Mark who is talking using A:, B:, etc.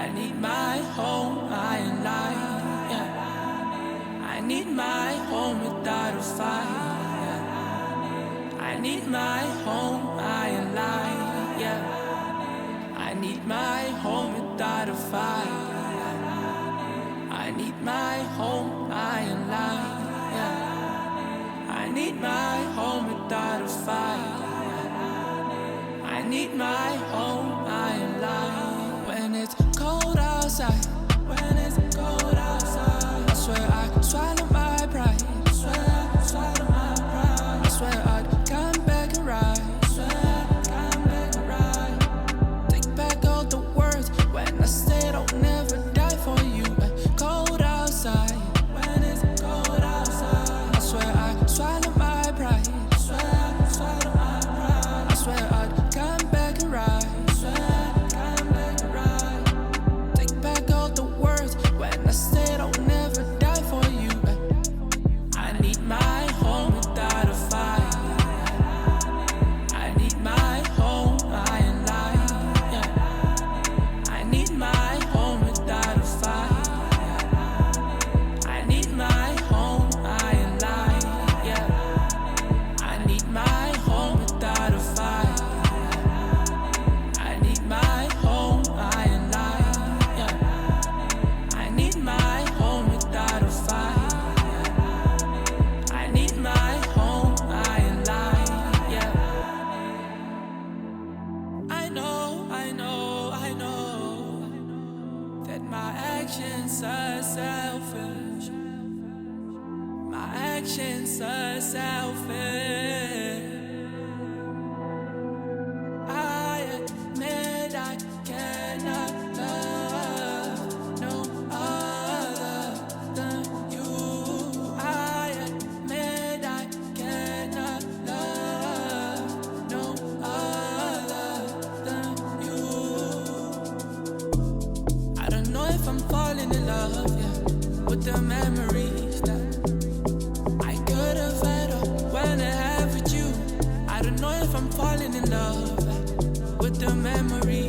A: I need my home, I am light, yeah. I need my home without a fight, yeah. I need my home, I am light, yeah. I need my home without a fight, yeah. I need my home, I am light, yeah. I need my home without a fight, yeah. I need my home, I am light. When it's cold outside, when it's cold outside, I swear I swallow my pride, I swear I swallow my pride, I swear I'd come back and ride, I swear I'd come back and ride. Take back all the words when I said I'll never die for you. Cold outside, when it's cold outside, I swear I swallow my pride, I swear I swallow my pride, I swear I'd come back and ride. I said I'll never die for you. I need my home without a fight. I need my home, I am light, yeah. I need my home without a fight. I need my home, I am light, yeah. I need my home without a fight. I need my home, I am light, yeah. I need my home without a fight. I need my home, I am light, yeah. I know that my actions are selfish. My actions are selfish. I admit I cannot love no other than you. I admit I cannot love no other than you. I don't know if I'm falling in love, yeah, with the memories that I could have had when I have with you. I don't know if I'm falling in love with the memories